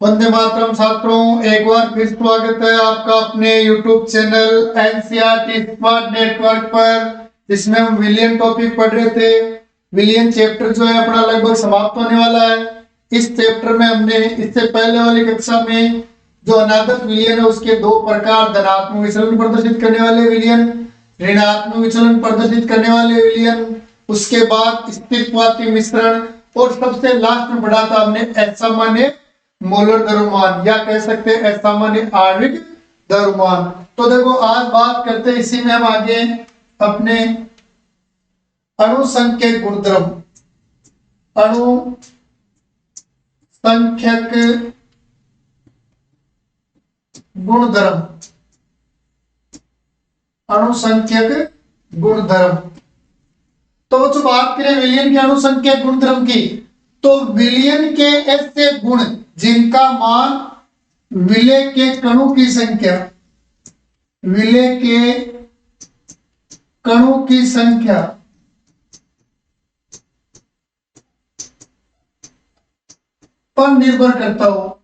वंदे मातरम छात्रों, एक बार फिर स्वागत है आपका अपने YouTube channel NCERT smart network पर। इसमें हम विलियन टॉपिक पढ़ रहे थे। विलियन चैप्टर जो है अपना लगभग समाप्त होने वाला है। इस चैप्टर में हमने इससे पहले वाली कक्षा में जो अनादर विलियन है उसके दो प्रकार, धनात्मक विचलन प्रदर्शित करने वाले विलियन, ऋणात्मक विचलन प्रदर्शित करने वाले विलियन, उसके बाद स्थिरवादी मिश्रण और सबसे लास्ट में पढ़ा था हमने असामान्य मोलर द्रव्यमान या कह सकते हैं असामान्य आणविक द्रव्यमान। तो देखो आज बात करते हैं इसी में हम आगे अपने अणु संख्यक गुणधर्म, अणु संख्यक गुणधर्म, अणु संख्यक गुणधर्म। तो जो बात करें विलियन के अणु संख्यक गुणधर्म की, तो विलियन के ऐसे गुण जिनका मान विलेय के कणों की संख्या, विलेय के कणों की संख्या पर निर्भर करता हो,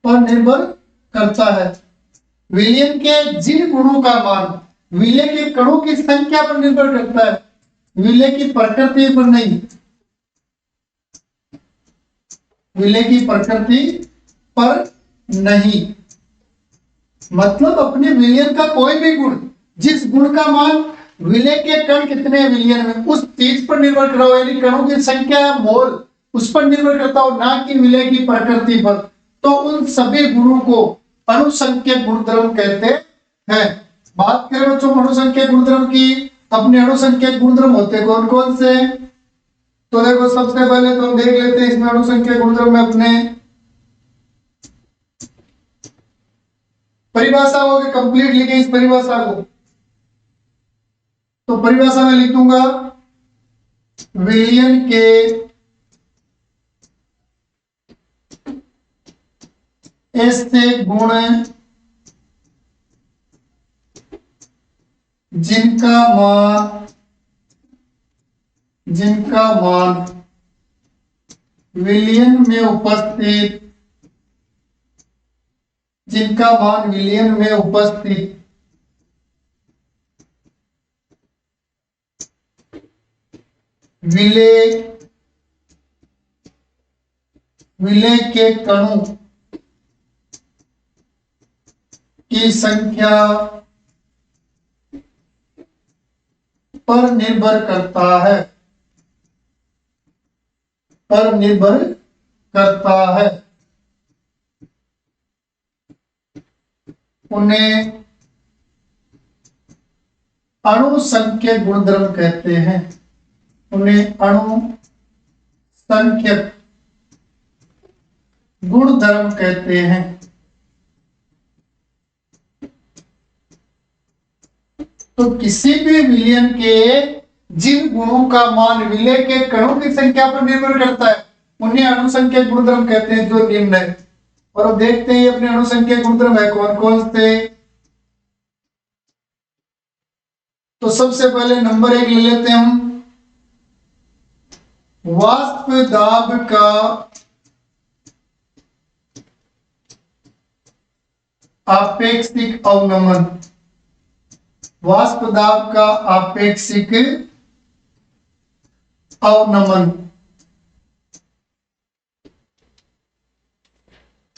पर निर्भर करता है। विलियन के जिन गुणों का मान विलेय के कणों की संख्या पर निर्भर करता है, विलेय की प्रकृति पर नहीं, विलेय की प्रकृति पर नहीं। मतलब अपने विलियन का कोई भी गुण, जिस गुण का मान विलेय के कण कितने विलियन में, उस चीज पर निर्भर कर रहा हो, यानी कणों की संख्या मोल उस पर निर्भर करता हो, ना कि विलेय की प्रकृति पर। तो उन सभी गुणों को अणुसंख्यक गुणधर्म कहते हैं। बात करें बच्चों अणुसंख्यक गुणधर्म की, अपने अणुसंख्यक गुणधर्म होते कौन कौन से? तो देखो सबसे पहले तो हम देख लेते हैं इसमें अणुसंख्यक गुणधर्म में अपने परिभाषा हो गई, कंप्लीट लिखे इस परिभाषा को। तो परिभाषा में लिख दूंगा विलियन के ऐसे गुण जिनका मान विलियन में उपस्थित, जिनका मान विलियन में उपस्थित विलेय के कणों की संख्या पर निर्भर करता है, पर निर्भर करता है, उन्हें अणुसंख्यक गुणधर्म कहते हैं। उन्हें अणुसंख्यक गुणधर्म कहते हैं। तो किसी भी विलियन के जिन गुणों का मान विलेय के कणों की संख्या पर निर्भर करता है, उन्हें अणुसंख्यक गुणधर्म कहते हैं, जो निम्न है। और अब देखते हैं अपने अणुसंख्यक गुणधर्म है कौन कौन से। तो सबसे पहले नंबर 1 ले लेते हैं हम, वाष्प दाब का आपेक्षिक अवनमन, वाष्प दाब का आपेक्षिक अवनमन।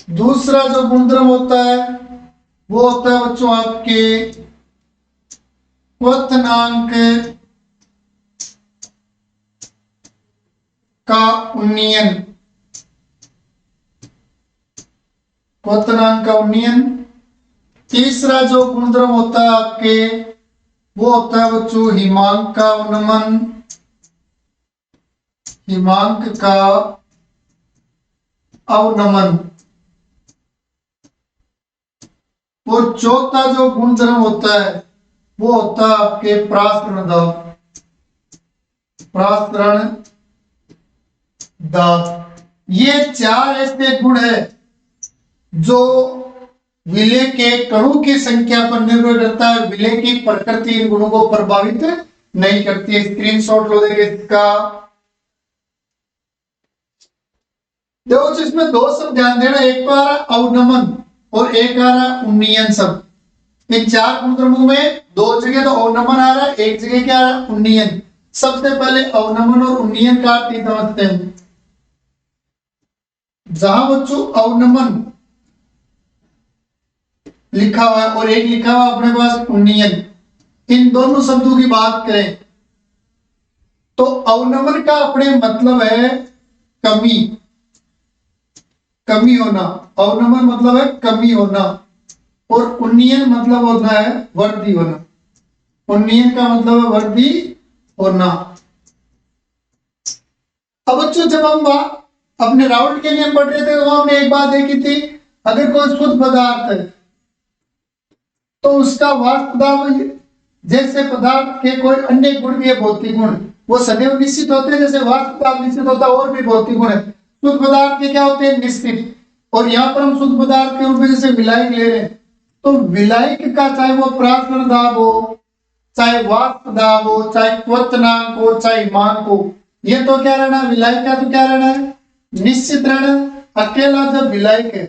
दूसरा जो गुणधर्म होता है वो होता है बच्चों आपके क्वथनांक का उन्नयन, क्वथनांक का उन्नयन। तीसरा जो गुणधर्म होता है आपके वो होता है बच्चों हिमांक का उन्नमन, हिमांक का अवनमन। और चौथा जो गुणधर्म होता है वो होता है आपके प्रासरण दाब, प्रासरण दाब। ये 4 ऐसे गुण है जो विलेय के कणों की संख्या पर निर्भर करता है, विलेय की प्रकृति इन गुणों को प्रभावित नहीं करती है। स्क्रीनशॉट लो देंगे इसका। देखो इसमें दो शब्द ध्यान देना, एक तो आ रहा अवनमन और एक आ रहा उन्नयन शब्द। इन चार गुणधर्मों में दो जगह तो अवनमन आ रहा है, एक जगह क्या आ रहा है उन्नयन। सबसे पहले अवनमन और उन्नयन का अर्थ समझते हैं। जहां बच्चों अवनमन लिखा हुआ है और एक लिखा हुआ अपने पास उन्नयन, इन दोनों शब्दों की बात करें तो अवनमन का अपने मतलब है कमी, कमी होना। अवनमन मतलब है कमी होना और उन्नयन मतलब होता है वृद्धि होना। उन्नयन का मतलब है वृद्धि होना। अब बच्चों जब हम अपने राउंड के नियम पढ़ रहे थे तो हमने एक बात देखी थी, अगर कोई शुद्ध पदार्थ है तो उसका वास्तव जैसे पदार्थ के कोई अन्य गुण भी है, भौतिक गुण, वो सदैव निश्चित होते हैं, जैसे वास्तव निश्चित होता है और भी भौतिक गुण है। शुद्ध पदार्थ के क्या होते हैं निश्चित। और यहाँ पर हम शुद्ध पदार्थ के रूप में जैसे विलायक ले रहे हैं तो विलायक का चाहे वो प्रासरण दाब हो, चाहे वाष्प दाब हो, चाहे क्वथनांक हो, चाहे हिमांक हो, ये तो क्या रहना विलायक का तो क्या रहना है निश्चित रहना। अकेला जब विलायक है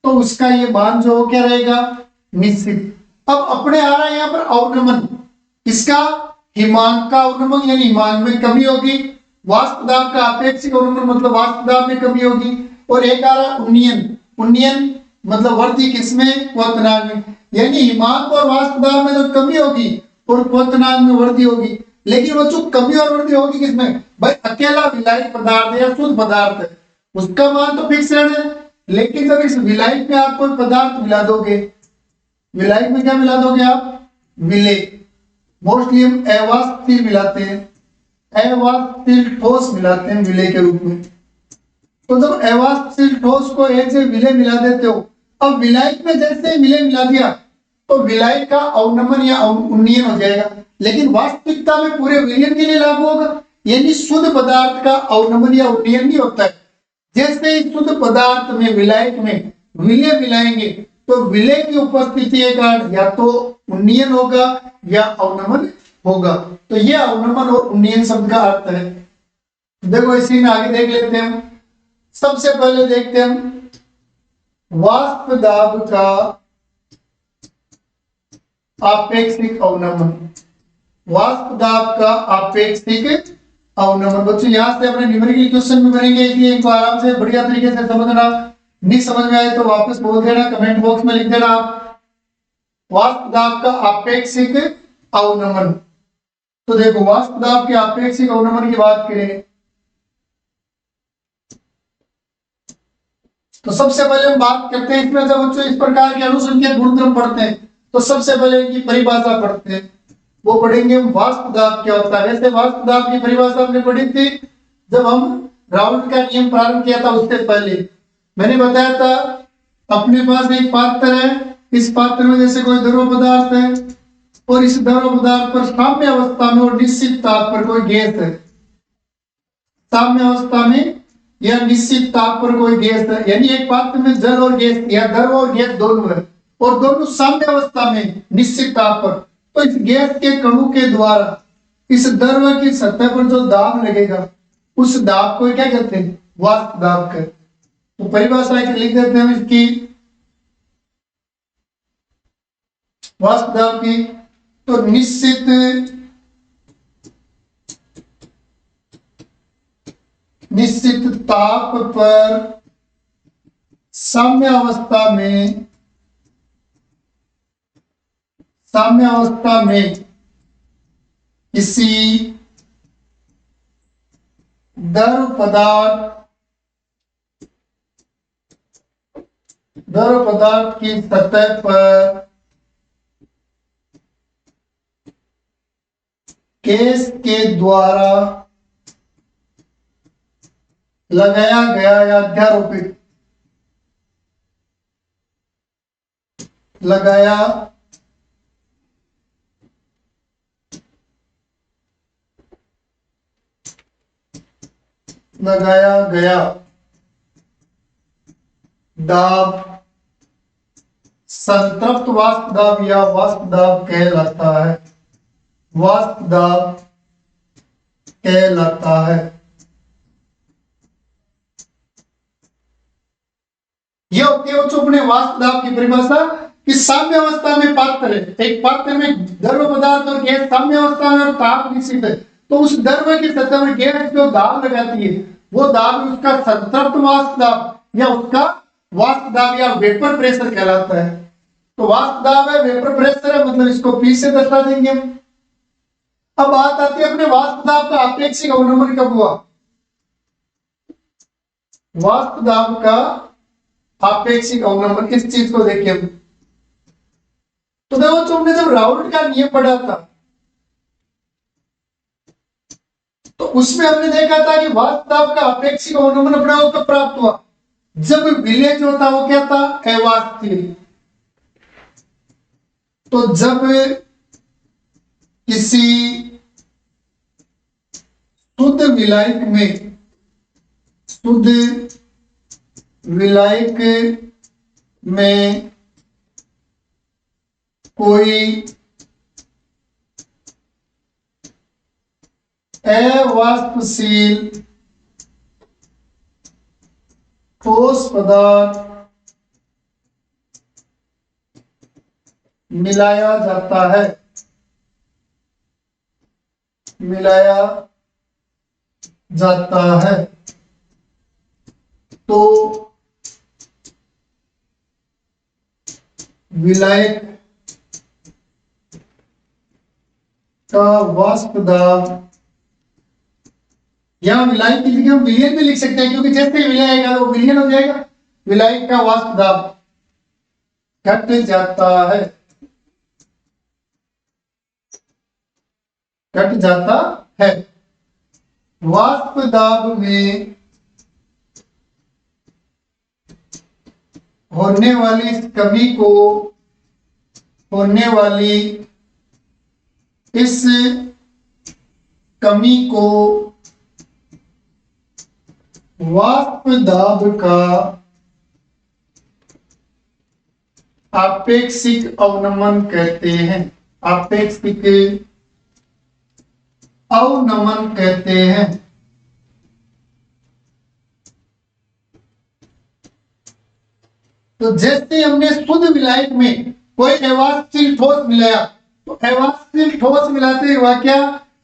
तो उसका ये मान जो क्या रहेगा निश्चित। अब अपने आ रहा है यहाँ पर अवनमन, इसका हिमांक का अवनमन यानी हिमांक में कमी होगी, वाष्प दाब का अपेक्षिक अवनमन मतलब वाष्प दाब में कमी होगी। और एक आ रहा उन्नयन, उन्नयन मतलब वृद्धि किसमें क्वथनांक में, यानी हिमांक और वाष्प दाब में तो कमी होगी और क्वथनांक में वृद्धि होगी। लेकिन बच्चों कमी और वृद्धि होगी किसमें भाई, अकेला विलायक पदार्थ है या शुद्ध पदार्थ है उसका मान तो फिक्स रहना है। लेकिन जब इस विलायक में आप कोई पदार्थ मिला दोगे, विलायक में क्या मिला दोगे आप विलेय, मोस्टली हम अवाष्पशील मिलाते हैं, अवाष्पशील ठोस मिलाते हैं विलेय के रूप में। तो जब अवाष्पशील ठोस को एक से विलेय मिला देते हो, अब विलायक में जैसे विलेय मिला दिया तो विलायक का अवनमन या उन्नयन हो जाएगा, लेकिन वास्तविकता में पूरे विलयन के लिए लागू होगा, यानी शुद्ध पदार्थ का अवनमन या उन्नयन नहीं होता है। जैसे ही शुद्ध पदार्थ में विलायक में विलय मिलाएंगे तो विलय की उपस्थिति के कारण या तो उन्नयन होगा या अवनमन होगा। तो यह अवनमन और उन्नयन शब्द का अर्थ है। देखो इसी में आगे देख लेते हैं हम। सबसे पहले देखते हैं हम वाष्प दाब का आपेक्षिक अवनमन। वाष्प दाब का आपेक्षिक अवनमन बच्चों यहां से अपने न्यूमेरिकल क्वेश्चन में बनेंगे, इसलिए इनको आराम से बढ़िया तरीके से समझना। नहीं समझ में आए तो वापस बोल देना, कमेंट बॉक्स में लिख देना आप वाष्प दाब का आपेक्षिक अवनमन। तो देखो वाष्प दाब के आपेक्षिक अवनमन की बात करें तो सबसे पहले हम बात करते हैं इसमें, जब बच्चों इस प्रकार के अनुसंख्यक गुणधर्म पढ़ते हैं तो सबसे पहले इनकी परिभाषा पढ़ते हैं। वो पढ़ेंगे हम वाष्प दाब क्या होता है। वैसे वाष्प दाब की परिभाषा हमने पढ़ी थी जब हम राउंड का नियम प्रारंभ किया था, उससे पहले मैंने बताया था अपने पास एक पात्र है, इस पात्र में जैसे कोई द्रव पदार्थ है और इस द्रव पदार्थ पर साम्य अवस्था में और निश्चित ताप पर कोई गैस है, साम्य अवस्था में या निश्चित ताप पर कोई गैस है, यानी एक पात्र में जल और गैस या द्रव और गैस दोनों है और दोनों साम्य अवस्था में निश्चित ताप पर, तो इस गैस के कणों के द्वारा इस द्रव की सतह पर जो दाब लगेगा उस दाब को क्या कहते हैं वाष्प दाब कहते हैं। तो परिभाषा लिख देते हैं इसकी वाष्प दाब की। तो निश्चित ताप पर साम्य अवस्था में किसी द्रव पदार्थ की सतह पर गैस के द्वारा लगाया गया या अध्यारोपित लगाया गया दाब संतृप्त वाष्प दाब या वाष्प दाब कहलाता है, वाष्प दाब कहलाता है। ये होती है बच्चों अपने वाष्प दाब की परिभाषा कि साम्य अवस्था में पात्र है, एक पात्र में द्रव पदार्थ और गैस साम्य अवस्था में और ताप निश्चित है, तो उस द्रव की सतह में गैस जो दाब लगाती है वो दाब उसका संतृप्त वाष्प दाब या उसका वाष्प दाब या वेपर प्रेशर कहलाता है। तो वाष्प दाब है, वेपर प्रेशर है, मतलब इसको P से दर्शा देंगे हम। अब बात आती है अपने वाष्प दाब का आपेक्षिक अवनमन कब हुआ। वाष्प दाब का आपेक्षिक अवनमन किस चीज को देखिए हम, तो देखो तुमने जब राउल्ट का नियम पढ़ा था तो उसमें हमने देखा था कि वाष्प दाब का आपेक्षिक अवनमन अपने को कब प्राप्त हुआ, जब विलय जो था वो क्या था, अवाष्पशील। तो जब किसी शुद्ध विलायक में, शुद्ध विलायक में कोई अवाष्पशील ठोस पदार्थ मिलाया जाता है, मिलाया जाता है, तो विलायक का वाष्प दाब, यहां विलायक की जगह हम विलयन भी लिख सकते हैं क्योंकि जैसे ही विलय आएगा वो विलयन हो जाएगा। विलायक का वाष्प दाब घट जाता है, घट जाता है। वाष्प दाब में होने वाली इस कमी को, होने वाली इस कमी को वाष्प दाब का आपेक्षिक अवनमन कहते हैं, आपेक्षिक अवनमन कहते हैं। तो जैसे हमने शुद्ध विलायक में कोई अवाष्पशील ठोस मिलाया, तो अवाष्पशील ठोस मिलाते हुआ क्या,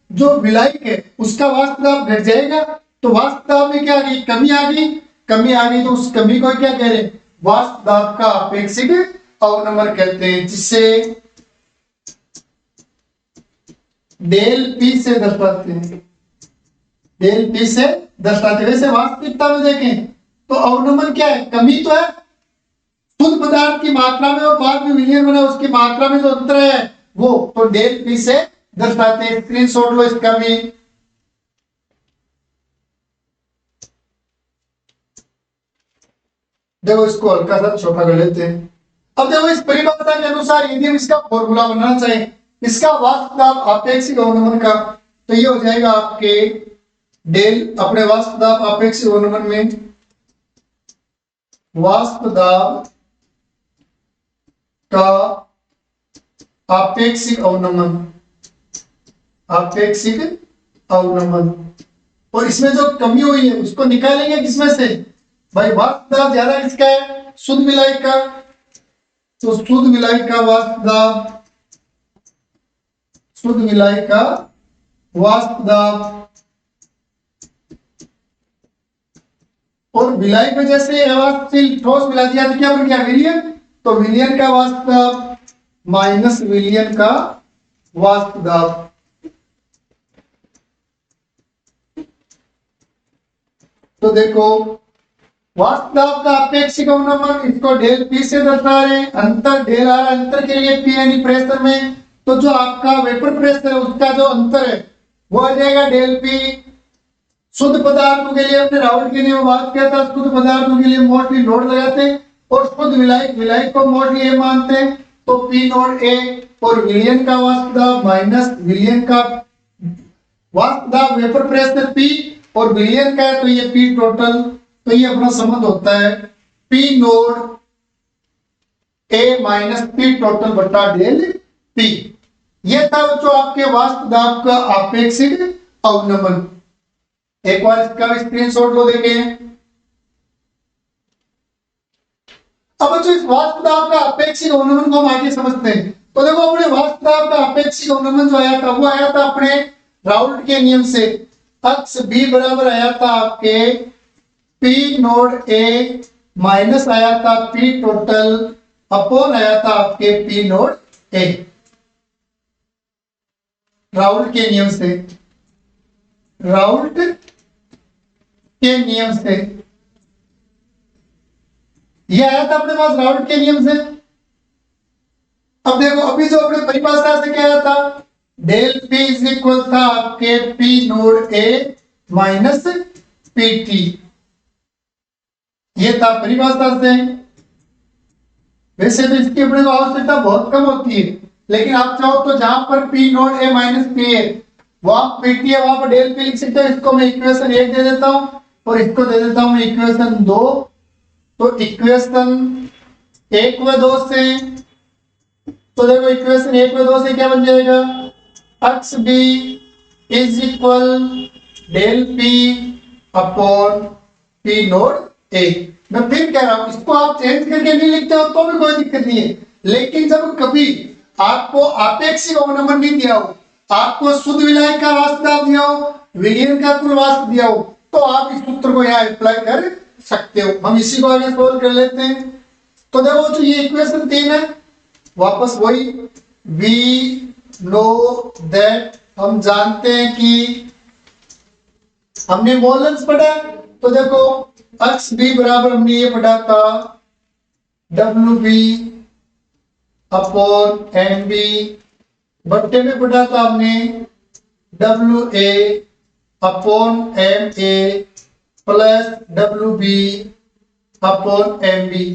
जो विलायक है उसका वाष्प दाब घट जाएगा, तो वाष्प दाब में क्या आ गई, कमी आ गई, कमी आ गई, तो उस कमी को क्या कह रहे हैं, वाष्प दाब का आपेक्षिक अवनमन कहते हैं, जिसे डेल P से दर्शाते हैं, डेल P से दर्शाते हैं। वैसे वास्तविकता में देखें तो अवनमन क्या है, कमी तो है शुद्ध पदार्थ की मात्रा में और बाद में विलयन बना उसकी मात्रा में जो अंतर है वो, तो डेल P से दर्शाते हैं। स्क्रीनशॉट लो इसका भी। देखो इसको हल्का सा छोटा कर लेते हैं। अब देखो इस परिभाषा के अनुसार यदि हम इसका फॉर्मूला बनाना चाहें इसका वाष्प दाब आपेक्षिक अवनमन का, तो ये हो जाएगा आपके डेल, अपने वाष्प दाब आपेक्षिक अवनमन में वाष्प दाब का आपेक्षिक अवनमन, आपेक्षिक अवनमन, और इसमें जो कमी हुई है उसको निकालेंगे किसमें से, भाई वाष्प दाब ज्यादा किसका है, शुद्ध विलायक का, तो शुद्ध विलायक का वाष्प दाब, शुद्ध विलायक का वाष्प दाब, और विलायक में जैसे अवाष्पशील ठोस मिला दिया तो क्या बन गया, विलयन, तो विलयन का वाष्प दाब माइनस विलयन का वाष्प दाब। तो देखो वाष्प दाब का अपेक्षिक अवनमन, इसको डेल P से दर्शा रहे, अंतर डेल आ रहा है, अंतर के लिए P यानी प्रेशर में, तो जो आपका वेपर प्रेशर है उसका जो अंतर है वो आ जाएगा डेल P। शुद्ध पदार्थों के लिए अपने राउल्ट के लिए बात किया था, शुद्ध पदार्थों के लिए मोस्टली लोड लगाते हैं और शुद्ध विलायक, विलायक को मोस्टली ए मानते हैं, तो P नोट A, और विलयन का वाष्प दाब माइनस विलयन का वाष्प दाब वेपर प्रेशर P, और विलयन का है तो ये P टोटल, तो ये अपना संबंध होता है P note A minus P total बटा डेल P। ये था जो आपके वाष्प दाब का आपेक्षिक अवनमन। एक बार इसका भी स्क्रीनशॉट लो, देखें अब जो इस वाष्प दाब का अपेक्षिक अवनमन को हम आगे समझते हैं। तो देखो अपने वाष्प दाब का अपेक्षिक अवनमन जो आया था वो आया था अपने राउल्ट के नियम से। अक्स बी बराबर आया था आपके पी नोड ए माइनस आया था पी टोटल अपॉन आया था आपके पी नोड ए, राउल्ट के नियम से, राउल्ट के नियम से ये आया था अपने पास राउल्ट के नियम से। अब देखो अभी जो अपने परिभाषा से क्या आया था, डेल पी इज इक्वल था आपके पी नोड ए माइनस पी टी, ये था परिभाषा से। वैसे तो इसकी अपने को आवश्यकता बहुत कम होती है, लेकिन आप चाहो तो जहां पर पी नोड ए माइनस पी है वहां पी टी है, वहां पर डेल पी लिख सकते हो। इसको मैं इक्वेशन 1 दे देता हूं और इसको दे देता हूं इक्वेशन 2। तो इक्वेशन 1 व 2 से, तो देखो इक्वेशन 1 व 2 से क्या बन जाएगा, X B is equal del P upon P nought A. मैं फिर कह रहा हूं इसको आप चेंज करके नहीं लिखते हो तो भी कोई दिक्कत नहीं है, लेकिन जब कभी आपको आपेक्षिक अवनमन नहीं दिया हो, आपको शुद्ध विलायक का वाष्प दाब दिया हो, विलयन का कुल वाष्प दिया हो, तो आप इस सूत्र को यहाँ अप्लाई कर सकते हो। हम इसी को आगे सोल्व कर लेते हैं। तो देखो जो ये इक्वेशन 3 है, वापस वही वी नो दैट, हम जानते हैं कि हमने मोलन्स पढ़ा। तो देखो एक्स बी बराबर हमने ये पढ़ा था W B upon M B, बट्टे में पढ़ा था हमने W A upon M A plus W B upon M B.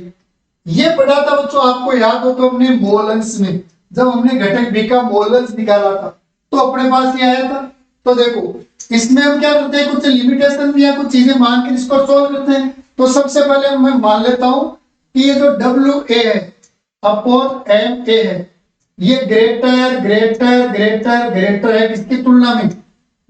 ये पढ़ा था बच्चों, आपको याद हो तो हमने मोलन्स में, जब हमने घटक बी का मोलन्स निकाला था तो अपने पास ये आया था। तो देखो इसमें हम क्या करते हैं, कुछ लिमिटेशन या कुछ चीजें मान के इसको सोल्व करते हैं। तो सबसे पहले मैं मान लेता हूं कि ये जो डब्ल्यू ए है अपॉन एम ए है, ये ग्रेटर ग्रेटर ग्रेटर ग्रेटर है किसकी तुलना में,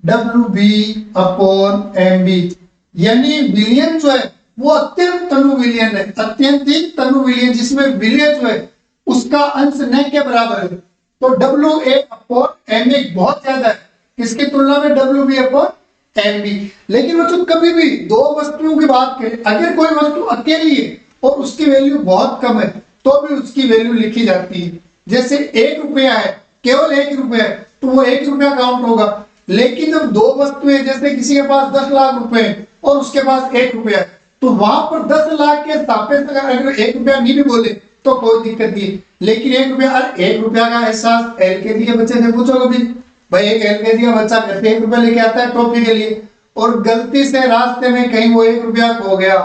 W B upon M B. यानी विलयन जो है वो अत्यंत तनु विलयन है, अत्यंत ही तनु विलयन, जिसमें विलय जो है उसका अंश न के बराबर है। तो W A upon M B बहुत ज्यादा है किसकी तुलना में, W B upon M B. लेकिन बच्चों कभी भी दो वस्तुओं की बात करें, अगर कोई वस्तु अकेली है और उसकी वैल्यू बहुत कम है तो भी उसकी वैल्यू लिखी जाती है। जैसे 1 रुपया है, केवल 1 रुपया है तो वो 1 रुपया काउंट होगा। लेकिन जब दो वस्तुएं, जैसे किसी के पास 10 लाख रुपए और उसके पास 1 रुपया है, तो वहां पर 10 लाख के सापेक्ष अगर 1 रुपया नहीं भी बोले तो कोई दिक्कत नहीं। लेकिन 1 रुपया, 1 रुपया का एहसास एलकेजी के बच्चे से पूछो कभी, भाई एक एलकेजी का बच्चा घर से 1 रुपया लेके आता है टॉफी के लिए और गलती से रास्ते में कहीं वो 1 रुपया खो गया,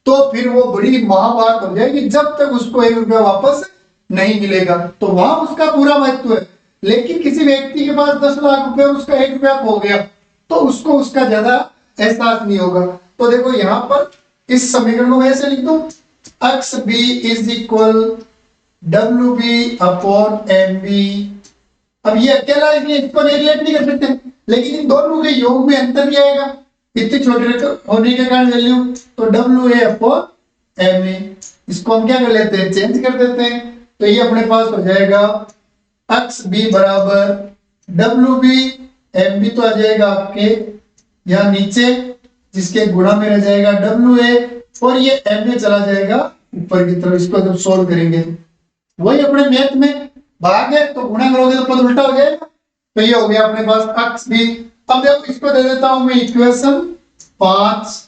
तो फिर वो बड़ी महाभारत बन जाएगी जब तक उसको 1 रुपया वापस नहीं मिलेगा। तो वहां उसका पूरा महत्व है। लेकिन किसी व्यक्ति के पास 10 लाख रुपए, उसका 1 रुपया खो गया तो उसको उसका ज्यादा एहसास नहीं होगा। तो देखो यहाँ पर इस समीकरण को ऐसे लिख दो, X B is equal W B upon M B. अब ये अकेला है, इसको रिलेट नहीं कर सकते, लेकिन इन दोनों के योग में अंतर क्या आएगा, इतने छोटे होने के कारण वैल्यू, तो W A upon M A. इसको हम क्या कर लेते हैं, चेंज कर देते हैं। तो ये अपने पास हो जाएगा एक्स बी बराबर डब्ल्यू बी, एम बी तो आ जाएगा आपके यहाँ नीचे, जिसके गुणा में रह जाएगा डब्ल्यू ए, और ये एम ए चला जाएगा ऊपर की तरफ। इसको जब सोल्व करेंगे वही अपने मैथ में भाग है, तो गुणा करोगे तो पद उल्टा हो जाएगा। तो ये हो गया अपने पास एक्स बी। अब देखो इसको दे देता हूं मैं इक्वेशन 5।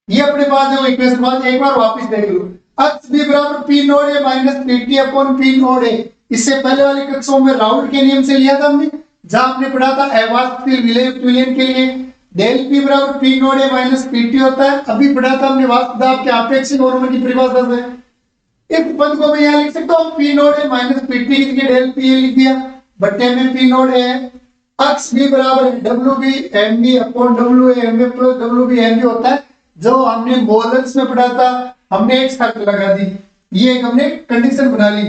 ये अपने पास जो इक्वेशन 5 एक बार वापस देख लो, एक्स बी बराबर पी नोड ए minus P T upon P nought ए। इससे पहले वाली कक्षाओं में राउल्ट के नियम से लिया था हमने, जहां हमने पढ़ा था अवास्तविक विलययुक्त विलयन के लिए डेल पी बराबर पी नोड ए माइनस पी टी होता है। अभी पढ़ा था हमने वाष्प दाब के आपेक्षिक अवनमन की परिभाषा से। इस पद को मैं यहाँ लिख सकता हूँ पी नोड ए माइनस पी टी की जगह डेल पी लिख दिया, बट्टे में पी नोड ए है। एक्स बी बराबर W B M B upon W A M B plus W B M B होता है, जो हमने मोलन्स में पढ़ा था। हमने एक शर्त लगा दी, ये एक हमने कंडीशन बना ली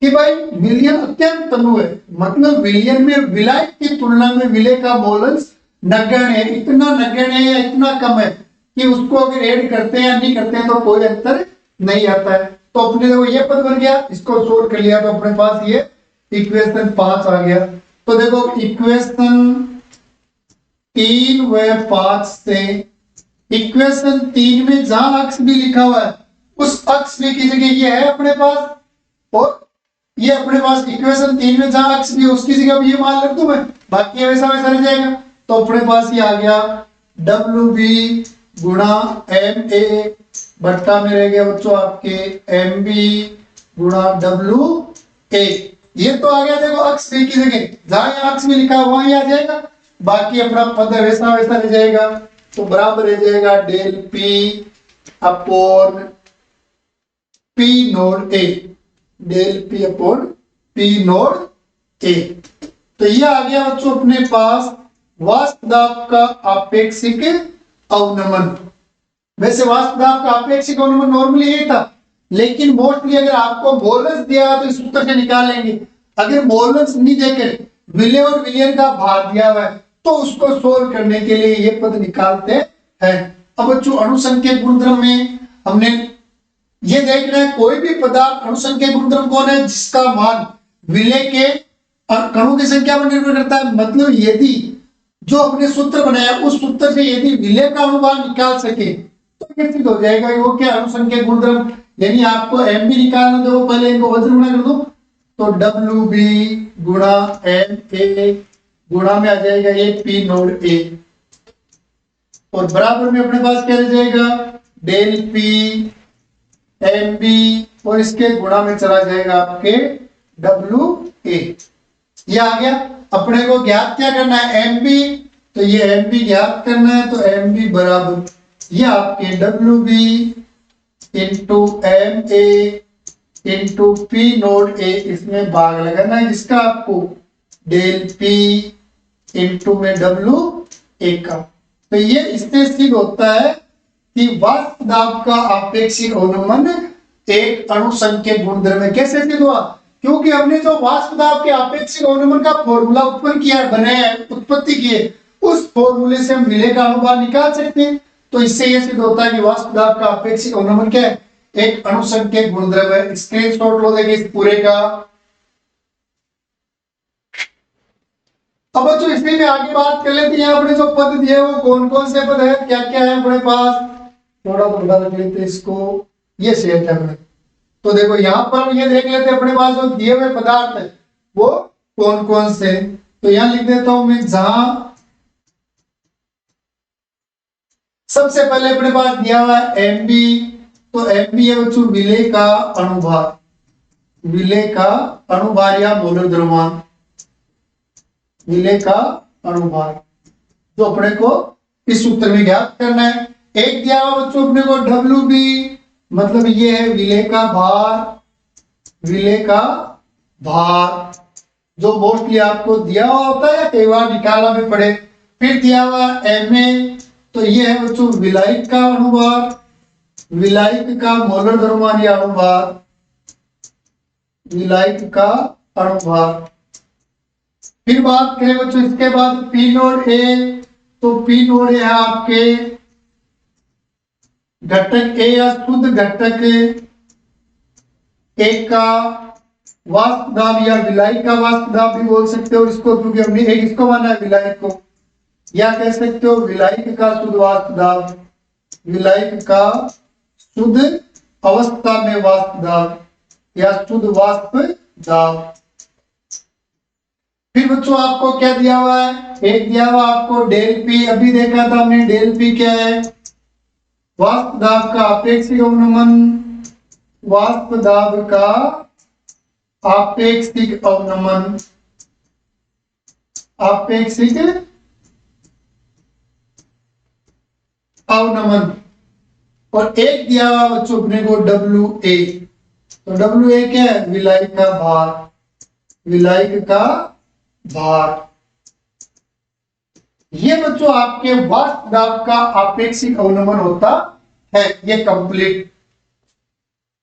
कि भाई विलयन अत्यंत तनु है, मतलब विलयन में विलायक की तुलना में विलय का मोलन्स नगण्य है। इतना नगण्य है या इतना कम है कि उसको अगर ऐड करते हैं या नहीं करते हैं तो कोई अंतर नहीं आता है। तो अपने देखो ये पद बन गया, इसको सोल्व कर लिया तो अपने पास ये इक्वेशन 5 आ गया। तो देखो इक्वेशन 3 व 5 से इक्वेशन 3 में जहां अक्ष भी लिखा हुआ है उस अक्ष भी की जगह ये है अपने पास, और ये अपने पास इक्वेशन 3 में जहां अक्ष भी है उसकी जगह भी ये मान रख दूं मैं, बाकी वैसा वैसा रह जाएगा। तो अपने पास ये आ गया डब्ल्यू बी गुणा एम ए बट्टा में रह गया बच्चों आपके एम बी गुणा डब्ल्यू ए। ये तो आ गया देखो अक्ष बी की जगह, जहां यहाँ अक्ष भी लिखा है वहां आ जाएगा, बाकी अपना पद वैसा वैसा रह जाएगा। तो बराबर रह जाएगा del P upon P nought A, del P upon P nought A. तो ये आ गया बच्चों अपने पास वाष्प दाब का आपेक्षिक अवनमन। वैसे वाष्प दाब का आपेक्षिक अवनमन नॉर्मली यही था, लेकिन मोस्टली अगर आपको मोलस दिया तो इस सूत्र से निकाल लेंगे। अगर मोलस नहीं देकर विले और विलियन का भार दिया हुआ है तो उसको सोल्व करने के लिए ये पद निकालते हैं। अब बच्चों अणुसंख्यक गुणधर्म में हमने ये देखना है कोई भी पदार्थ अणुसंख्यक गुणधर्म कौन है, जिसका मान विले के कणों की संख्या पर निर्भर करता है। मतलब यदि जो हमने सूत्र बनाया उस सूत्र से यदि विले का अनुमान निकाल सके तो निश्चित हो जाएगा वो क्या अणुसंख्यक गुणधर्म। यानी आपको एम भी निकालना दो, पहले इनको वज्र गुणा कर दो, तो डब्ल्यू बी गुणा एम ए गुणा में आ जाएगा ये पी नोड ए, और बराबर में अपने पास क्या रह जाएगा डेल पी एम बी, और इसके गुणा में चला जाएगा आपके डब्ल्यू ए। ये आ गया। अपने को ज्ञात क्या करना है एम बी, तो ये एम बी ज्ञात करना है। तो एम बी बराबर ये आपके W B into M A into P nought A, इसमें भाग लगाना है जिसका आपको डेल पी इंटू में डब्ल्यू ए का। तो ये इससे सिद्ध होता है कि वाष्प दाब का आपेक्षिक अवनमन एक अणुसंख्यक गुणधर्म है। कैसे सिद्ध हुआ, क्योंकि हमने जो वाष्प दाब के आपेक्षिक अवनमन का फॉर्मूला उत्पन्न किया है, बनाया है, उत्पत्ति की है, उस फॉर्मूले से हम विले का अनुमान निकाल सकते हैं। तो इससे यह सिद्ध होता है कि वाष्प दाब का आपेक्षिक अवनमन क्या है, एक अणुसंख्यक गुणधर्म है। स्क्रीनशॉट लो देखिए इस पूरे का। अब बच्चों इसमें में आगे बात कर लेते हैं, यहाँ अपने जो पद दिए वो कौन कौन से पद है, क्या क्या है अपने पास, थोड़ा बड़ा रख लेते इसको, ये सेट है अपने। तो देखो यहाँ पर हम ये देख लेते हैं अपने पास जो दिए हुए पदार्थ है वो कौन कौन से। तो यहाँ लिख देता हूं मैं, जहां सबसे पहले अपने पास दिया हुआ है एम बी, तो एम बी है बच्चों विले का अणुभार, विले का अणुभार या मोलर द्रव्यमान, विले का अणुभार जो अपने को इस सूत्र में ज्ञात करना है। एक दिया हुआ बच्चों अपने को डब्ल्यू बी, मतलब ये है विले का भार, विले का भार जो मोस्टली आपको दिया हुआ होता है, कई बार निकालना भी पड़े। फिर दिया हुआ एम ए, तो ये है बच्चों विलायक का अणुभार, विलायक का मोलर द्रव्यमान या अणुभार, विलायक का अणुभार। फिर बात करें बच्चों इसके बाद पी नोड ए, तो पी नोड ए है आपके घटक ए या शुद्ध घटक ए का वाष्प दाब या विलायक का वाष्प दाब भी बोल सकते हो इसको, क्योंकि हमने एक इसको माना है विलायक को, या कह सकते हो विलायक का शुद्ध वाष्प दाब, विलायक का शुद्ध अवस्था में वाष्प दाब या शुद्ध वाष्प दाब। फिर बच्चों आपको क्या दिया हुआ है, एक दिया हुआ आपको डेल पी, अभी देखा था हमने डेल पी क्या है, वाष्प दाब का आपेक्षिक अवनमन, वाष्प दाब का आपेक्षिक अवनमन, आपेक्षिक अवनमन। और एक दिया हुआ बच्चों अपने को डब्ल्यू ए, तो डब्ल्यू ए क्या है, विलायक का भार, विलायक का भार। ये बच्चों आपके वाष्प दाब का आपेक्षिक अवनमन होता है। ये कंप्लीट।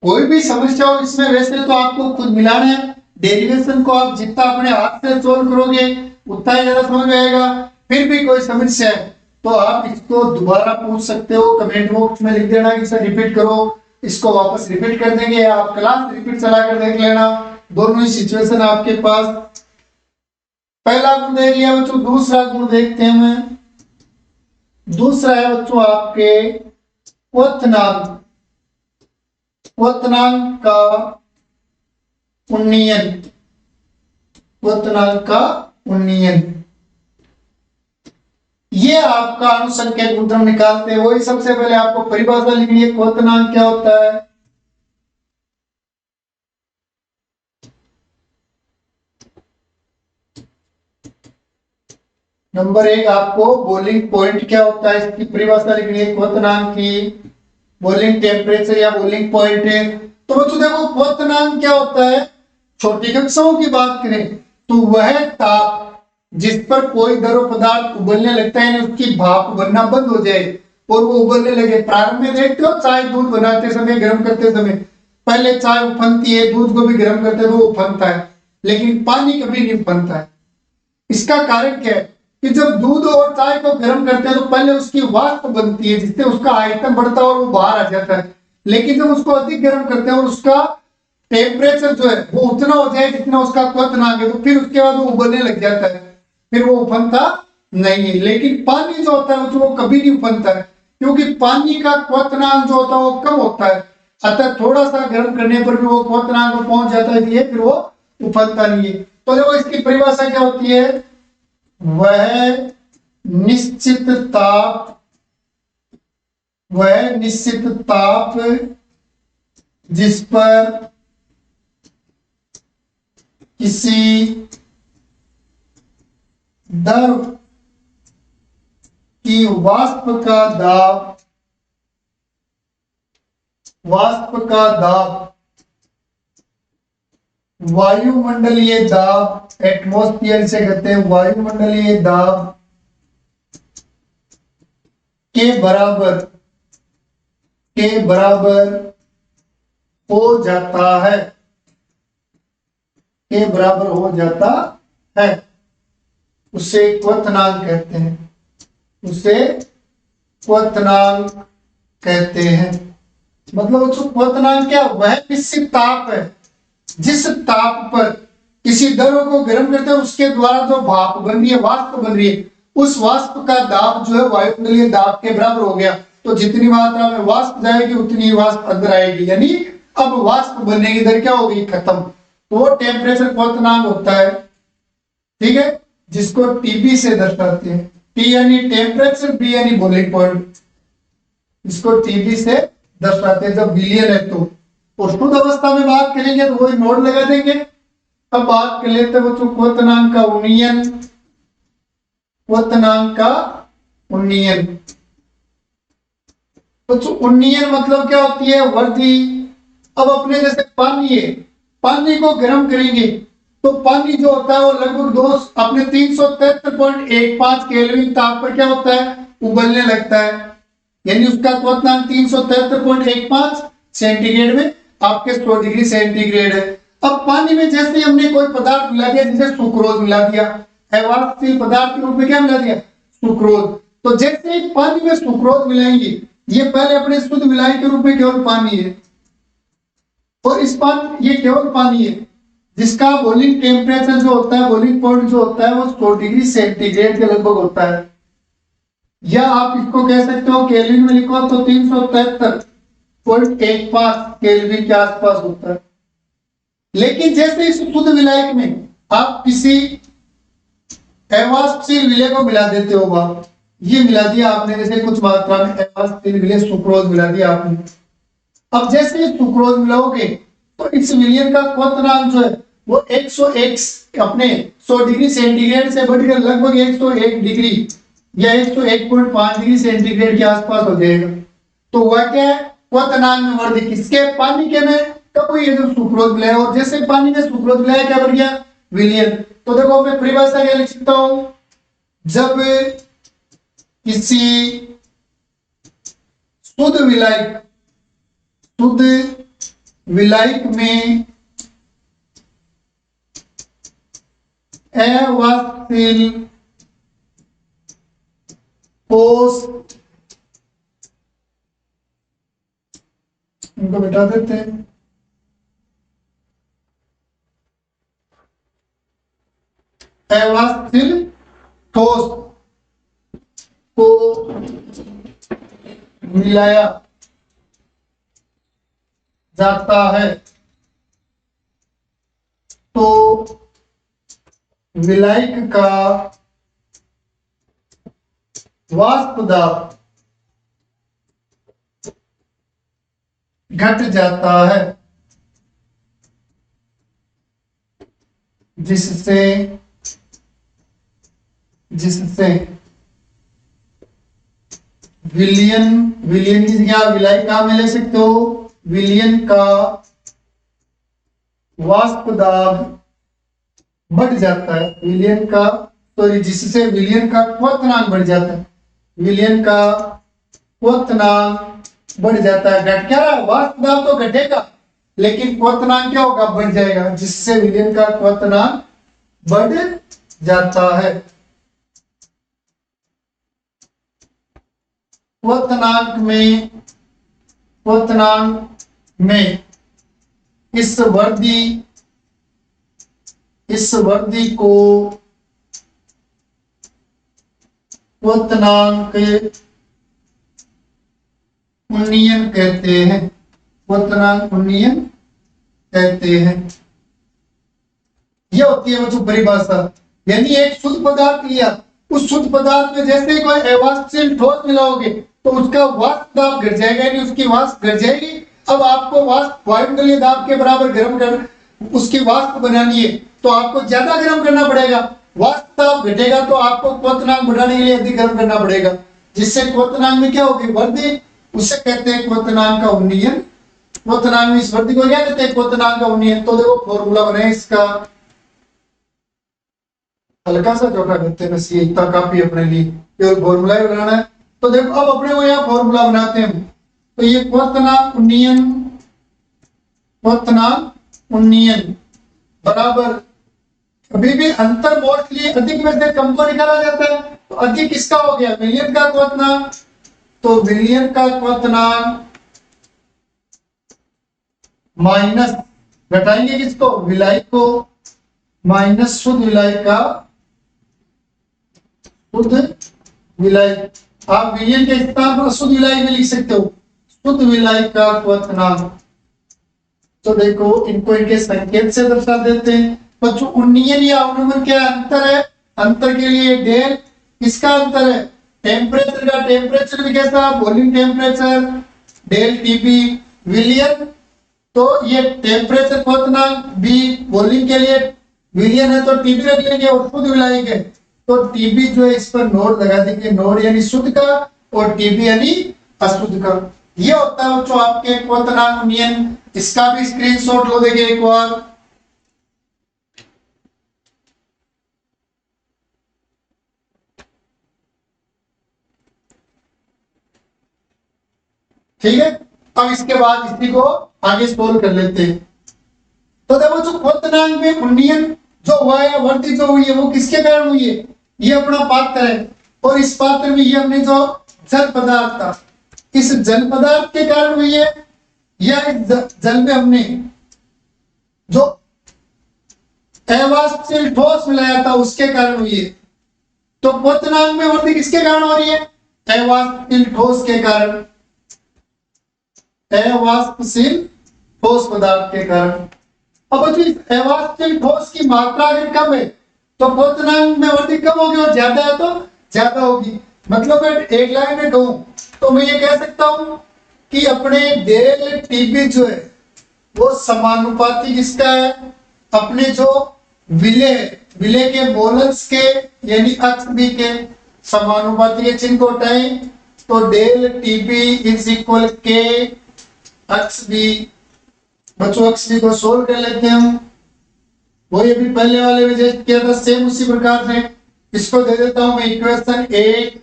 कोई भी समस्या हो इसमें वैसे तो आपको खुद मिलाना है, डेरिवेशन को आप जितना अपने हाथ से सोल्व करोगे उतना ही ज्यादा समझ में आएगा। फिर भी कोई समस्या है तो आप इसको दोबारा पूछ सकते हो, कमेंट बॉक्स में लिख देना कि सर रिपीट करो, इसको वापस रिपीट कर देंगे, आप क्लास रिपीट चला कर देख लेना, दोनों ही सिचुएशन आपके पास। पहला गुण देख लिया बच्चों, दूसरा गुण देखते हैं। मैं दूसरा है बच्चों आपके क्वथनांक, क्वथनांक का उन्नयन, क्वथनांक का उन्नयन। ये आपका अनुसंख्यक गुणधर्म निकालते हैं, वही सबसे पहले आपको परिभाषा लिखनी है, क्वथनांक क्या होता है। नंबर एक, आपको बॉइलिंग पॉइंट क्या होता है, इसकी परिभाषा लिखनी है क्वथनांक की। बॉइलिंग टेम्परेचर या बॉइलिंग पॉइंट है। तो बच्चों देखो क्वथनांक क्या होता है, छोटी कक्षाओं की बात करें तो वह ताप जिस पर कोई द्रव पदार्थ उबलने लगता है, उसकी भाप बनना बंद हो जाए और वो उबलने लगे। प्रारंभ में देखते हो चाय दूध बनाते समय, गर्म करते समय पहले चाय उफनती है, दूध को भी गर्म करते हैं तो वो उफनता है, लेकिन पानी कभी नहीं उफनता है। इसका कारण क्या है कि जब दूध और चाय को गर्म करते हैं तो पहले उसकी वाष्प बनती है, जिससे उसका आयतन बढ़ता है और वो बाहर आ जाता है। लेकिन जब उसको अधिक गर्म करते हैं और उसका टेम्परेचर जो है वो उतना हो जाए जितना उसका क्वथनांक है, तो फिर उसके बाद वो उबलने लग जाता है, फिर वो उफनता नहीं है। लेकिन पानी जो होता है वो कभी नहीं उफनता है, क्योंकि पानी का क्वथनांक जो होता है वो कम होता है। अतः थोड़ा सा गर्म करने पर भी वो क्वथनांक पर पहुंच जाता है, इसलिए फिर वो उफनता नहीं है। तो देखो इसकी परिभाषा क्या होती है, वह निश्चित ताप, वह निश्चित ताप जिस पर किसी द्रव की वाष्प का दाब, वाष्प का दाब वायुमंडलीय दाब, एटमॉस्फेयर से कहते हैं, वायुमंडलीय दाब के बराबर, के बराबर हो जाता है, के बराबर हो जाता है, उसे क्वथनांक कहते हैं, उसे क्वथनांक कहते हैं। मतलब उसको क्वथनांक क्या, वह निश्चित ताप है जिस ताप पर किसी द्रव को गर्म करते हैं उसके द्वारा जो भाप बन रही है, वाष्प बन रही है, उस वाष्प का दाब जो है वायुमंडलीय दाब के बराबर हो गया। तो जितनी मात्रा में वाष्प जाएगी उतनी ही वाष्प अंदर आएगी, यानी अब वाष्प बनने की दर क्या होगी, खत्म। तो वो टेम्परेचर क्वथनांक होता है, ठीक है, जिसको टीबी से दर्शाते हैं। टी यानी टेम्परेचर, बी यानी बॉइलिंग पॉइंट, इसको टीबी से दर्शाते हैं जब विलियन है तो। और शुद्ध अवस्था में बात करेंगे तो वही नोड लगा देंगे। अब बात कर लेते हैं बच्चों क्वथनांक का उन्नयन, क्वथनांक का उन्नयन। बच्चों उन्नयन मतलब क्या होती है, वृद्धि। अब अपने जैसे पानी है, पानी को गर्म करेंगे तो पानी जो होता है वो लगभग दो अपने 373.15 केल्विन ताप पर क्या होता है, उबलने लगता है, यानी उसका क्वथनांक 373.15 सेंटीग्रेड में आपके 100 डिग्री सेंटीग्रेड है। अब पानी में जैसे हमने कोई पदार्थ मिला दिया, जैसे सुक्रोज मिला दिया, अवाष्पशील पदार्थ के रूप में क्या मिला दिया, सुक्रोज। तो जैसे ही पानी में सुक्रोज मिलाएंगे, ये पहले अपने शुद्ध मिलाई के रूप में केवल पानी है, और इस पानी, ये केवल पानी है जिसका बॉइलिंग टेम्परेचर जो होता है, बॉइलिंग पॉइंट जो होता है वो 100 डिग्री सेंटीग्रेड के लगभग होता है, या आप इसको कह सकते हो केल्विन में लिखो तो 373.15 केल्विन के आसपास होता है। लेकिन जैसे इस शुद्ध विलायक में आप किसी अवाष्पशील विलय को मिला देते हो, आप ये मिला दिया आपने, जैसे कुछ मात्रा में अवाष्पशील विलय सुक्रोज मिला दिया आपने। अब जैसे ये सुक्रोज मिलाओगे तो इस विलयन का क्वथनांक जो है वो 101 अपने 100 डिग्री सेंटीग्रेड से बढ़कर लगभग 101 डिग्री या 101.5 डिग्री सेंटीग्रेड के आसपास हो जाएगा। तो वह क्या है, क्वथनांक में वृद्धि किसके, पानी के में, कब ये जो सुक्रोज मिलाया, और जैसे पानी में सुक्रोज मिलाया क्या बन गया, विलयन। तो देखो मैं परिभाषा क्या लिख सकता हूं, जब किसी शुद्ध विलायक, शुद्ध विलायक में अवाष्पशील कोष इनको मिटा देते हैं। अवाष्पशील ठोस को मिलाया जाता है तो विलायक का वाष्प दाब घट जाता है, जिससे विलयन की जगह विलायक कहाँ में ले सकते हो, विलयन का वाष्प दाब बढ़ जाता है, विलयन का सॉरी जिससे विलयन का क्वथनांक बढ़ जाता है, विलयन का क्वथनांक बढ़ जाता है। घट क्या रहा, वाष्प दाब तो घटेगा लेकिन क्वथनांक क्या होगा, बढ़ जाएगा, जिससे विलयन का क्वथनांक बढ़ जाता है। क्वथनांक में इस वर्दी को क्वथनांक उन्नयन कहते हैं, क्वथनांक उन्नयन कहते हैं। यह होती है बच्चों परिभाषा, यानी एक शुद्ध पदार्थ लिया, उस शुद्ध पदार्थ में जैसे कोई अवाष्पशील ठोस मिलाओगे तो उसका वाष्प दाब घट जाएगा, यानी उसकी वाष्प घट जाएगी। अब आपको वाष्प वायुमंडलीय दाब के बराबर गर्म कर उसकी वाष्प बनानी है तो आपको ज्यादा गर्म करना पड़ेगा, वाष्प दाब घटेगा तो आपको क्वथनांक बढ़ाने के लिए अधिक गर्म करना पड़ेगा, जिससे क्वथनांक में क्या होगी, वृद्धि, उसे कहते हैं क्वथनांक का उन्नयन। क्वथनांक में इस वृद्धि को क्या कहते हैं, क्वथनांक का उन्नयन। तो देखो फॉर्मूला बनाए इसका, हल्का सा छोटा करते हैं बस, ये इतना काफी अपने लिए, केवल फॉर्मूला ही बनाना है। तो देखो अब अपने को यहाँ फॉर्मूला बनाते हैं, तो ये क्वथनांक उन्नयन बराबर, अभी भी अंतर मोस्टली अधिक में से कम को निकाला जाता है, तो अधिक किसका हो गया, विलयन का क्वथनांक, तो विलयन का क्वथनांक माइनस घटाएंगे किसको, विलायक को, माइनस शुद्ध विलायक का, शुद्ध विलायक, आप विलयन के स्थान पर शुद्ध विलायक भी लिख सकते हो, शुद्ध विलायक का क्वथनांक। तो देखो इनको इनके संकेत से दर्शा देते हैं बच्चों। उन्नयन या अवनमन क्या अंतर है, अंतर के लिए डेल, किसका अंतर है, टेम्परेचर का, टेम्परेचर भी कैसा, बॉइलिंग टेम्परेचर, डेल टीपी, विलयन तो ये टेम्परेचर क्वथनांक, बी बॉइलिंग के लिए विलयन है तो टीबी रख लेंगे, और शुद्ध विलायक है तो टीबी जो है इस पर नोड लगा देंगे, नोड यानी शुद्ध का और टीबी यानी अशुद्ध का। ये होता है बच्चों आपके क्वथनांक उन्नयन, इसका भी स्क्रीनशॉट लो देंगे एक बार। ठीक है, अब इसके बाद इसी को आगे सोल्व कर लेते हैं। तो देखो जो क्वथनांक में उन्नयन जो हुआ है, वृद्धि जो हुई है, वो किसके कारण हुई है, ये अपना पात्र है, और इस पात्र में ये हमने जो जल पदार्थ था, इस जल पदार्थ के कारण हुई है, या इस जल में हमने जो अवाष्पशील ठोस मिलाया था उसके कारण हुई है। तो क्वथनांक में वृद्धि किसके कारण हो रही है, अवाष्पशील ठोस के कारण, अवाष्पशील ठोस पदार्थ के कारण। अब अवाष्पशील ठोस की मात्रा अगर कम है तो क्वथनांक में वृद्धि कम होगी, और ज्यादा है तो ज्यादा होगी। मतलब एक लाइन में कहूं तो मैं ये कह सकता हूं कि अपने डेल टीबी जो है वो समानुपाती किसका है, अपने जो विलय के मोलस के यानी अक्ष बी के समानुपाती के चिन्ह को हटाएं तो डेल टीबी इज इक्वल के अक्ष बी। बच्चों अक्ष बी को सोल्व कर लेते हैं हम, वही अभी पहले वाले में जैसे किया था सेम उसी प्रकार से इसको दे देता हूं मैं इक्वेशन 8।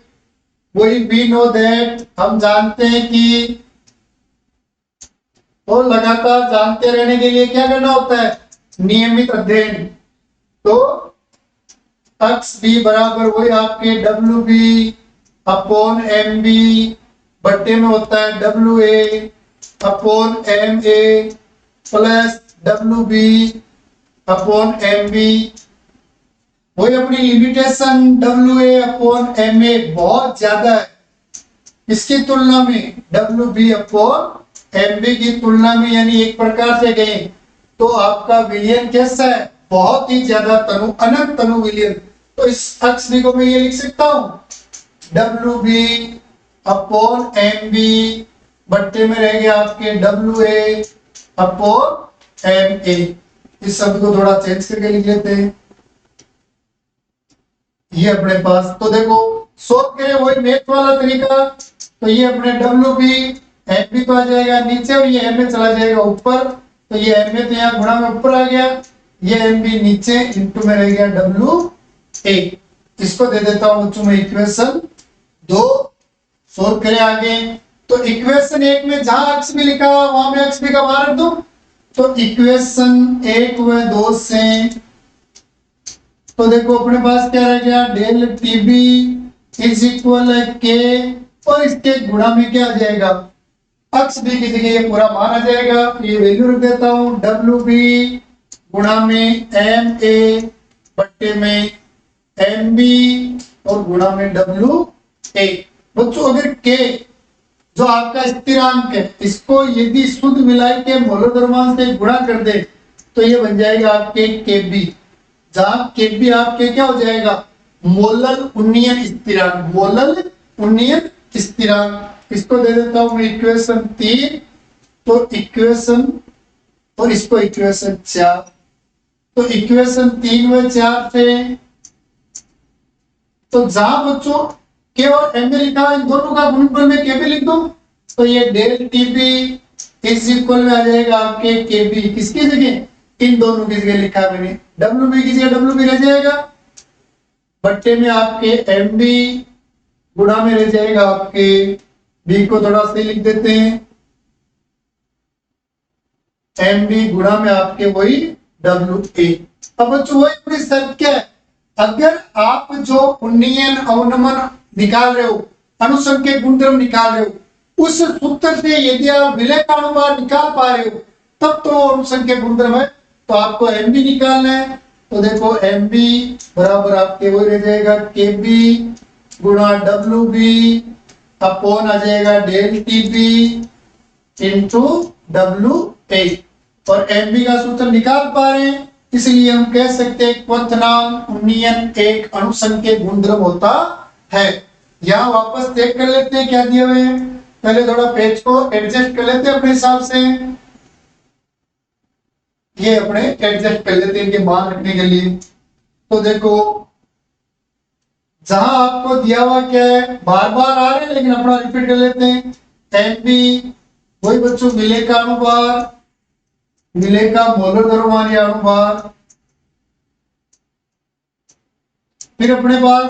वही वी नो दैट, हम जानते हैं कि, और लगातार जानते रहने के लिए क्या करना होता है, नियमित अध्ययन। तो अक्स बी बराबर वही आपके W B upon M B बट्टे में होता है W A upon M A plus W B upon M B. वही अपनी limitation W A upon M A बहुत ज्यादा है इसकी तुलना में, W B upon M B की तुलना में, यानी एक प्रकार से गए तो आपका विलयन कैसा है, बहुत ही ज्यादा तनु, अनंत तनु विलयन। तो इस अक्ष बी को मैं ये लिख सकता हूं W B upon M B बट्टे में रह गया आपके W A upon M A. इस शब्द को थोड़ा चेंज करके लिख लेते हैं ये अपने पास। तो देखो सोल्व करें वही मैथ वाला तरीका, तो ये अपने डब्ल्यू बी एम बी तो आ जाएगा नीचे और ये एम ए चला जाएगा ऊपर, तो ये एम ए तो यहाँ गुणा में ऊपर आ गया, ये एम बी नीचे इंटू में रह गया डब्ल्यू ए। इसको दे देता हूं बच्चों में इक्वेशन 2। सोल्व करें आगे, तो इक्वेशन 1 में जहां अक्ष बी लिखा हुआ वहां में अक्ष बी का मान रख दो। तो इक्वेशन 1 व 2 से तो देखो अपने पास क्या रह गया, del T B is equal K, और इसके गुणा में क्या आ जाएगा, अक्ष बी की जगह ये पूरा मान आ जाएगा। ये वैल्यू रख देता हूं डब्ल्यू बी गुणा में एम ए बट्टे में एम बी और गुणा में डब्ल्यू ए। बच्चों अगर के जो आपका स्थिरांक है इसको यदि शुद्ध मिलाई के मोलर द्रव्यमान से गुणा कर दे तो ये बन जाएगा आपके के बी, जहां के बी आपके क्या हो जाएगा, मोलर उन्नयन स्थिरांक, मोलर उन्नयन स्थिरांक। इसको दे देता हूं मैं इक्वेशन 3, तो इक्वेशन और इसको इक्वेशन 4। तो इक्वेशन 3 व 4 से तो जहां बच्चों के और एम में लिखा है इन दोनों का गुणनफल में के बी लिख दो, तो ये del T B is equal में आ जाएगा आपके के बी, किसकी जगह, इन दोनों की जगह लिखा है मैंने, डब्ल्यू बी की जगह डब्ल्यू बी रह जाएगा बट्टे में आपके एम बी गुणा में रह जाएगा आपके बी को थोड़ा सा लिख देते हैं एम बी गुणा में आपके वही डब्ल्यू ए। अब बच्चों वही पूरी शर्त क्या है, अगर आप जो उन्नयन अवनमन निकाल रहे हो, अनुसंख्यक गुणधर्म निकाल रहे हो, उस सूत्र से यदि आप विलय का अनुपात निकाल पा रहे हो तब तो अनुसंख्यक गुणधर्म है। तो आपको एम बी निकालना है, तो देखो एम बी बराबर आपके वो रह जाएगा के बी गुणा डब्ल्यू बी अपॉन आ जाएगा del T B into W A. और एम बी का सूत्र निकाल पा रहे हैं इसलिए हम कह सकते हैं क्वथनांक उन्नयन एक अनुसंख्यक गुणधर्म होता है। यहाँ वापस चेक कर लेते हैं क्या दिए हुए हैं, पहले थोड़ा पेज को एडजस्ट कर लेते हैं अपने हिसाब से, ये अपने एडजस्ट कर लेते हैं इनके मान रखने के लिए। तो देखो जहां आपको दिया हुआ क्या है, बार बार आ रहे हैं लेकिन अपना रिपीट कर लेते हैं, एम बी वही बच्चों मिले का अनुभार, मिले का मोलर द्रव्यमान या अनुभार, फिर अपने पास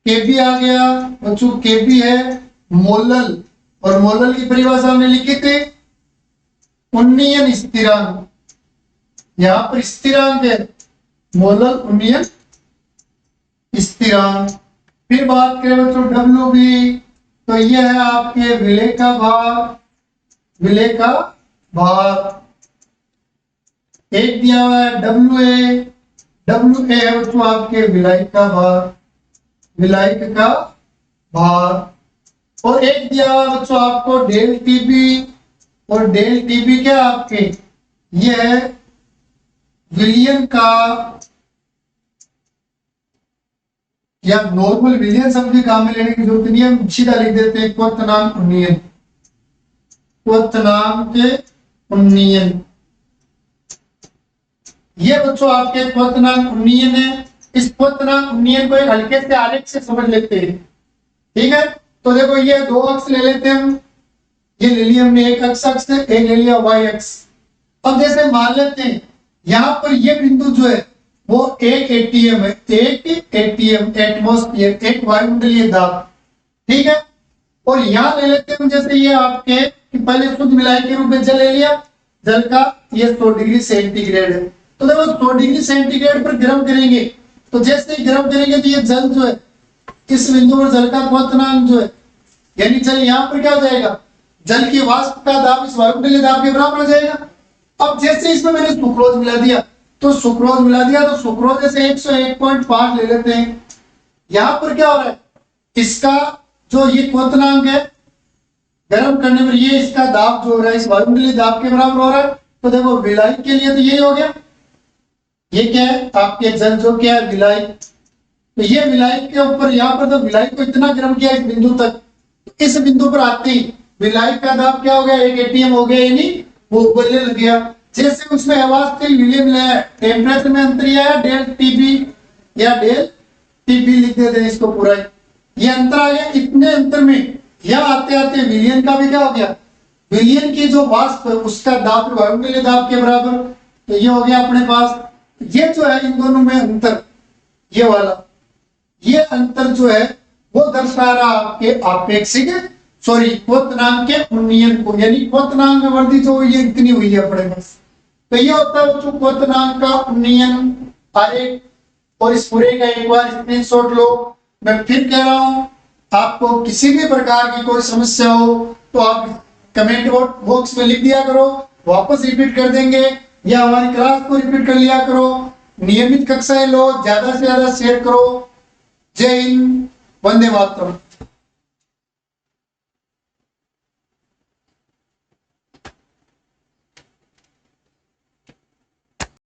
के बी आ गया बच्चों, के बी है मोलल, और मोलल की परिभाषा हमने लिखी थी उन्नयन स्थिरांक, यहां पर स्थिरांक है मोलल उन्नयन स्थिरांक। फिर बात करें बच्चों डब्ल्यू बी, तो यह है आपके विलय का भार, विलय का भार। एक दिया हुआ है डब्ल्यू ए, डब्ल्यू ए है बच्चों आपके विलायक का भार, विलायक का भार। और एक दिया हुआ है बच्चों आपको डेल टी बी, और डेल टी बी क्या आपके, यह है विलियन का या नॉर्मल विलियन शब्द भी काम में लेने की जरूरत नहीं है, हम सीधा लिख देते हैं क्वथनांक उन्नयन, क्वथनांक उन्नयन। ये बच्चों आपके क्वथनांक उन्नयन है। इस क्वथनांक उन्नयन को एक हल्के से आरेख से समझ लेते हैं, ठीक है। तो देखो ये दो अक्ष ले लेते हैं हम, ये ले लिया हमने एक अक्ष, एक ले लिया वाई अक्ष। अब जैसे मान लेते हैं यहां पर ये बिंदु जो है वो एक एटीएम है, एक एटीएम एटमॉस्फेयर, एक वायुमंडलीय दाब, ठीक है। और यहां ले लेते हैं जैसे ये आपके कि पहले शुद्ध मिलाई के रूप में जल ले लिया, जल का ये 100 डिग्री सेंटीग्रेड है। तो देखो 100 डिग्री सेंटीग्रेड पर गर्म करेंगे, तो जैसे ही गर्म करेंगे तो ये जल जो है इस बिंदु पर जल का क्वथनांक जो है, यानी जल यहाँ पर क्या हो जाएगा, जल की वाष्प का दाब इस वायुमंडलीय दाब के बराबर हो जाएगा। अब जैसे इसमें मैंने सुक्रोज मिला दिया तो सुक्रोज जैसे 101.5 ले लेते हैं। यहां पर क्या हो रहा है, इसका जो ये क्वथनांक है गर्म करने पर ये इसका दाब जो हो रहा है इस वायुमंडलीय दाब के बराबर हो रहा है। तो देखो विलायक के लिए तो यही हो गया, ये क्या है आपके जल जो क्या है विलायक, तो ये विलायक के ऊपर यहाँ पर तो विलायक को इतना गर्म किया इस बिंदु तक, इस बिंदु पर आते ही विलायक का दाब क्या हो गया 1 atm हो गया, यानी वो उबलने लग गया। जैसे उसमें अवास्थिल विलियम है, टेम्परेचर में अंतर है डेल टीबी या डेल टीबी लिख देते हैं इसको पूरा, ये अंतर आ गया। इतने अंतर में यह आते आते विलियन का भी क्या हो गया, विलियन की जो वाष्प है उसका दाब वायुमंडलीय दाब के बराबर, तो ये हो गया अपने पास। ये जो है इन दोनों में अंतर, ये वाला ये अंतर जो है वो दर्शा रहा आपके आपेक्षिक क्वथनांक के उन्नयन को, यानी क्वथनांक में वृद्धि जो हुई है इतनी हुई है अपने पास। तो ये होता है जो क्वथनांक का उन्नयन आरेख। और इस पूरे का एक बार स्क्रीनशॉट लो। मैं फिर कह रहा हूं, आपको किसी भी प्रकार की कोई समस्या हो तो आप कमेंट बॉक्स में लिख दिया करो, वापस रिपीट कर देंगे, या हमारी क्लास को रिपीट कर लिया करो। नियमित कक्षाएं लो, ज्यादा से ज्यादा शेयर करो। जय हिंद, वंदे मातरम।